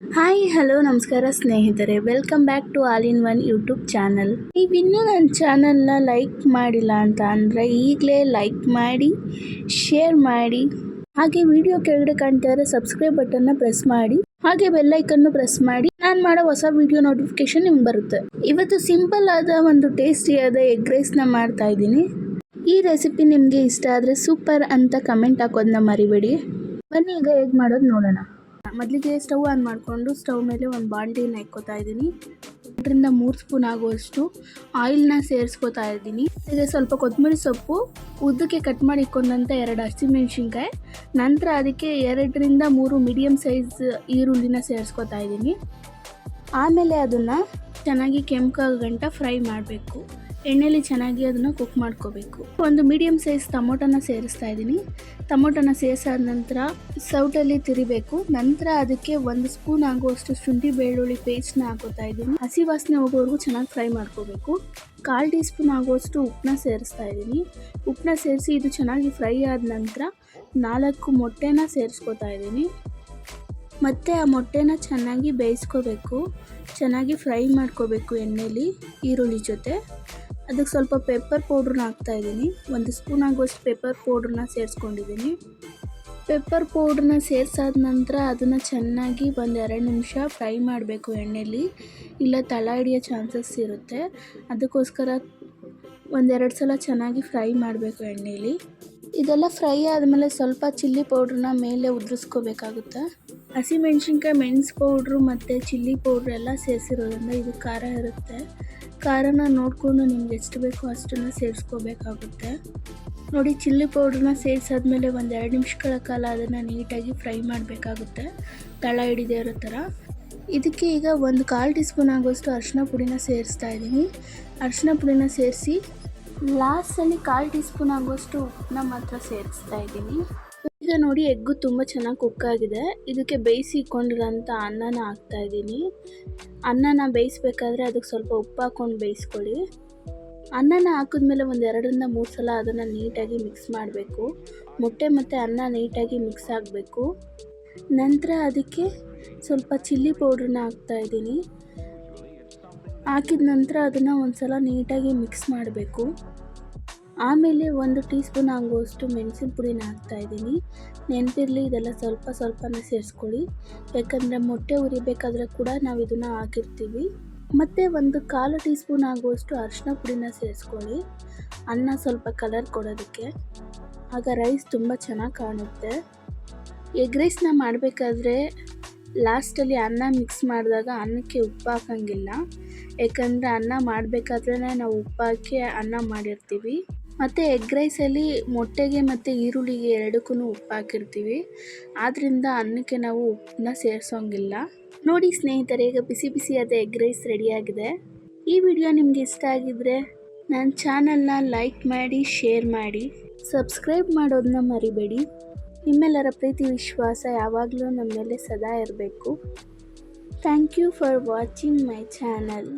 Hi hello ನಮಸ್ಕಾರ ಸ್ನೇಹಿತರೆ, welcome back to all in one YouTube channel. ನೀವಿನ್ನೂ ನನ್ನ ಚಾನಲ್ನ ಲೈಕ್ ಮಾಡಿಲ್ಲ ಅಂತ ಅಂದರೆ ಈಗಲೇ ಲೈಕ್ ಮಾಡಿ, ಶೇರ್ ಮಾಡಿ, ಹಾಗೆ ವಿಡಿಯೋ ಕೆಳಗಡೆ ಕಾಣ್ತಾ ಇರೋ ಸಬ್ಸ್ಕ್ರೈಬ್ ಬಟನ್ನ ಪ್ರೆಸ್ ಮಾಡಿ, ಹಾಗೆ ಬೆಲ್ಲೈಕನ್ನು ಪ್ರೆಸ್ ಮಾಡಿ. ನಾನು ಮಾಡೋ ಹೊಸ ವಿಡಿಯೋ ನೋಟಿಫಿಕೇಶನ್ ನಿಮ್ಗೆ ಬರುತ್ತೆ. ಇವತ್ತು ಸಿಂಪಲ್ ಆದ ಒಂದು ಟೇಸ್ಟಿಯಾದ ಎಗ್ ರೈಸ್ನ ಮಾಡ್ತಾ ಇದ್ದೀನಿ. ಈ ರೆಸಿಪಿ ನಿಮಗೆ ಇಷ್ಟ ಆದರೆ ಸೂಪರ್ ಅಂತ ಕಮೆಂಟ್ ಹಾಕೋದನ್ನ ಮರಿಬೇಡಿ. ಬನ್ನಿ ಈಗ ಹೇಗೆ ಮಾಡೋದು ನೋಡೋಣ. ಮೊದಲಿಗೆ ಸ್ಟವ್ ಆನ್ ಮಾಡಿಕೊಂಡು ಸ್ಟವ್ ಮೇಲೆ ಒಂದು ಬಾಂಡ್ಲಿನ ಇಕ್ಕೋತಾ ಇದ್ದೀನಿ. 2-3 ಸ್ಪೂನ್ ಆಗುವಷ್ಟು ಆಯಿಲ್ನ ಸೇರಿಸ್ಕೋತಾ ಇದ್ದೀನಿ. ಈಗ ಸ್ವಲ್ಪ ಕೊತ್ತಂಬರಿ ಸೊಪ್ಪು, ಉದ್ದಕ್ಕೆ ಕಟ್ ಮಾಡಿ ಇಟ್ಕೊಂಡಂಥ 2 ಹಸಿಮೆಣಸಿನ್ಕಾಯಿ, ನಂತರ ಅದಕ್ಕೆ 2-3 ಮೀಡಿಯಮ್ ಸೈಜ್ ಈರುಳ್ಳಿನ ಸೇರಿಸ್ಕೋತಾ ಇದ್ದೀನಿ. ಆಮೇಲೆ ಅದನ್ನು ಚೆನ್ನಾಗಿ ಕೆಂಪಾಗೋ ಗಂಟ ಫ್ರೈ ಮಾಡಬೇಕು. ಎಣ್ಣೆಲಿ ಚೆನ್ನಾಗಿ ಅದನ್ನು ಕುಕ್ ಮಾಡ್ಕೋಬೇಕು. ಒಂದು ಮೀಡಿಯಮ್ ಸೈಜ್ ಟೊಮೊಟೊನ ಸೇರಿಸ್ತಾ ಇದ್ದೀನಿ. ಟೊಮೊಟೊನ ಸೇರಿಸಾದ ನಂತರ ಸೌಟಲ್ಲಿ ತಿರಿಬೇಕು. ನಂತರ ಅದಕ್ಕೆ 1 ಸ್ಪೂನ್ ಆಗುವಷ್ಟು ಶುಂಠಿ ಬೆಳ್ಳುಳ್ಳಿ ಪೇಸ್ಟ್ನ ಹಾಕೋತಾ ಇದ್ದೀನಿ. ಹಸಿ ವಾಸನೆ ಹೋಗೋವರೆಗೂ ಚೆನ್ನಾಗಿ ಫ್ರೈ ಮಾಡ್ಕೋಬೇಕು. 1/4 ಟೀ ಸ್ಪೂನ್ ಆಗುವಷ್ಟು ಉಪ್ಪನ್ನ ಸೇರಿಸ್ತಾ ಇದ್ದೀನಿ. ಉಪ್ಪನ್ನ ಸೇರಿಸಿ ಇದು ಚೆನ್ನಾಗಿ ಫ್ರೈ ಆದ ನಂತರ 4 ಮೊಟ್ಟೆನ ಸೇರಿಸ್ಕೋತಾ ಇದ್ದೀನಿ. ಮತ್ತು ಆ ಮೊಟ್ಟೆನ ಚೆನ್ನಾಗಿ ಬೇಯಿಸ್ಕೋಬೇಕು. ಚೆನ್ನಾಗಿ ಫ್ರೈ ಮಾಡ್ಕೋಬೇಕು ಎಣ್ಣೆಲಿ ಈರುಳ್ಳಿ ಜೊತೆ. ಅದಕ್ಕೆ ಸ್ವಲ್ಪ ಪೆಪ್ಪರ್ ಪೌಡ್ರನ್ನ ಹಾಕ್ತಾಯಿದ್ದೀನಿ. 1 ಸ್ಪೂನ್ ಆಗುವಷ್ಟು ಪೆಪ್ಪರ್ ಪೌಡ್ರನ್ನ ಸೇರಿಸ್ಕೊಂಡಿದ್ದೀನಿ. ಪೆಪ್ಪರ್ ಪೌಡ್ರನ್ನ ಸೇರಿಸಾದ ನಂತರ ಅದನ್ನು ಚೆನ್ನಾಗಿ 1-2 ನಿಮಿಷ ಫ್ರೈ ಮಾಡಬೇಕು ಎಣ್ಣೆಲಿ, ಇಲ್ಲ ತಳ ಹಿಡಿಯೋ ಚಾನ್ಸಸ್ ಇರುತ್ತೆ. ಅದಕ್ಕೋಸ್ಕರ 1-2 ಸಲ ಚೆನ್ನಾಗಿ ಫ್ರೈ ಮಾಡಬೇಕು ಎಣ್ಣೆಲಿ. ಇದೆಲ್ಲ ಫ್ರೈ ಆದಮೇಲೆ ಸ್ವಲ್ಪ ಚಿಲ್ಲಿ ಪೌಡ್ರನ್ನ ಮೇಲೆ ಉದುರಿಸ್ಕೋಬೇಕಾಗುತ್ತೆ. ಹಸಿಮೆಣ್ಸಿನ್ಕಾಯಿ, ಮೆಣಸು ಪೌಡ್ರು ಮತ್ತು ಚಿಲ್ಲಿ ಪೌಡ್ರ್ ಎಲ್ಲ ಸೇರಿಸಿರೋದ್ರಿಂದ ಇದು ಖಾರ ಇರುತ್ತೆ. ಖಾರನ ನೋಡಿಕೊಂಡು ನಿಮ್ಗೆ ಎಷ್ಟು ಬೇಕೋ ಅಷ್ಟನ್ನು ಸೇರಿಸ್ಕೋಬೇಕಾಗುತ್ತೆ. ನೋಡಿ, ಚಿಲ್ಲಿ ಪೌಡ್ರನ್ನ ಸೇರಿಸಾದ್ಮೇಲೆ 1-2 ನಿಮಿಷಗಳ ಕಾಲ ಅದನ್ನು ನೀಟಾಗಿ ಫ್ರೈ ಮಾಡಬೇಕಾಗುತ್ತೆ, ತಳ ಹಿಡಿದೇ ಇರೋ ಥರ. ಇದಕ್ಕೆ ಈಗ 1/4 ಟೀ ಸ್ಪೂನ್ ಆಗುವಷ್ಟು ಅರಿಶಿನ ಪುಡಿನ ಸೇರಿಸ್ತಾ ಇದ್ದೀನಿ. ಅರಿಶಿನ ಪುಡಿನ ಸೇರಿಸಿ ಲಾಸ್ಟಲ್ಲಿ 1/4 ಟೀ ಸ್ಪೂನ್ ಆಗುವಷ್ಟು ಉಪ್ಪನ್ನ ಮಾತ್ರ ಸೇರಿಸ್ತಾ ಇದ್ದೀನಿ. ಈಗ ನೋಡಿ, ಎಗ್ಗು ತುಂಬ ಚೆನ್ನಾಗಿ ಕುಕ್ ಆಗಿದೆ. ಇದಕ್ಕೆ ಬೇಯಿಸಿ ಇಟ್ಕೊಂಡಿರೋಂಥ ಅನ್ನನ ಹಾಕ್ತಾಯಿದ್ದೀನಿ. ಅನ್ನನ ಬೇಯಿಸ್ಬೇಕಾದ್ರೆ ಅದಕ್ಕೆ ಸ್ವಲ್ಪ ಉಪ್ಪು ಹಾಕ್ಕೊಂಡು ಬೇಯಿಸ್ಕೊಳ್ಳಿ. ಅನ್ನನ ಹಾಕಿದ್ಮೇಲೆ 1-2-3 ಸಲ ಅದನ್ನು ನೀಟಾಗಿ ಮಿಕ್ಸ್ ಮಾಡಬೇಕು. ಮೊಟ್ಟೆ ಮತ್ತು ಅನ್ನ ನೀಟಾಗಿ ಮಿಕ್ಸ್ ಆಗಬೇಕು. ನಂತರ ಅದಕ್ಕೆ ಸ್ವಲ್ಪ ಚಿಲ್ಲಿ ಪೌಡ್ರನ್ನ ಹಾಕ್ತಾಯಿದ್ದೀನಿ. ಹಾಕಿದ ನಂತರ ಅದನ್ನು ಒಂದು ಸಲ ನೀಟಾಗಿ ಮಿಕ್ಸ್ ಮಾಡಬೇಕು. ಆಮೇಲೆ 1 ಟೀ ಸ್ಪೂನ್ ಆಗುವಷ್ಟು ಮೆಣಸಿನ ಪುಡಿನ ಹಾಕ್ತಾಯಿದ್ದೀನಿ. ನೆನಪಿರಲಿ, ಇದೆಲ್ಲ ಸ್ವಲ್ಪ ಸ್ವಲ್ಪನೇ ಸೇರಿಸ್ಕೊಳ್ಳಿ, ಯಾಕಂದರೆ ಮೊಟ್ಟೆ ಉರಿಬೇಕಾದ್ರೆ ಕೂಡ ನಾವು ಇದನ್ನು ಹಾಕಿರ್ತೀವಿ. ಮತ್ತು 1/4 ಟೀ ಸ್ಪೂನ್ ಆಗುವಷ್ಟು ಅರಿಶಿನ ಪುಡಿನ ಸೇರಿಸ್ಕೊಳ್ಳಿ, ಅನ್ನ ಸ್ವಲ್ಪ ಕಲರ್ ಕೊಡೋದಕ್ಕೆ. ಆಗ ರೈಸ್ ತುಂಬ ಚೆನ್ನಾಗಿ ಕಾಣುತ್ತೆ. ಎಗ್ ರೈಸ್ನ ಮಾಡಬೇಕಾದ್ರೆ ಲಾಸ್ಟಲ್ಲಿ ಅನ್ನ ಮಿಕ್ಸ್ ಮಾಡಿದಾಗ ಅನ್ನಕ್ಕೆ ಉಪ್ಪು ಹಾಕೋಂಗಿಲ್ಲ, ಯಾಕಂದರೆ ಅನ್ನ ಮಾಡಬೇಕಾದ್ರೆ ನಾವು ಉಪ್ಪು ಹಾಕಿ ಅನ್ನ ಮಾಡಿರ್ತೀವಿ. ಮತ್ತು ಎಗ್ ರೈಸಲ್ಲಿ ಮೊಟ್ಟೆಗೆ ಮತ್ತು ಈರುಳ್ಳಿಗೆ ಎರಡಕ್ಕೂ ಉಪ್ಪು ಹಾಕಿರ್ತೀವಿ. ಆದ್ದರಿಂದ ಅನ್ನಕ್ಕೆ ನಾವು ಉಪ್ಪನ್ನ ಸೇರಿಸೋಂಗಿಲ್ಲ. ನೋಡಿ ಸ್ನೇಹಿತರೆ, ಈಗ ಬಿಸಿ ಬಿಸಿಯಾದ ಎಗ್ ರೈಸ್ ರೆಡಿಯಾಗಿದೆ. ಈ ವಿಡಿಯೋ ನಿಮಗೆ ಇಷ್ಟ ಆಗಿದ್ದರೆ ನನ್ನ ಚಾನಲ್ನ ಲೈಕ್ ಮಾಡಿ, ಶೇರ್ ಮಾಡಿ, ಸಬ್ಸ್ಕ್ರೈಬ್ ಮಾಡೋದನ್ನ ಮರಿಬೇಡಿ. ನಿಮ್ಮೆಲ್ಲರ ಪ್ರೀತಿ ವಿಶ್ವಾಸ ಯಾವಾಗಲೂ ನಮ್ಮ ಮೇಲೆ ಸದಾ ಇರಬೇಕು. Thank you for watching my channel.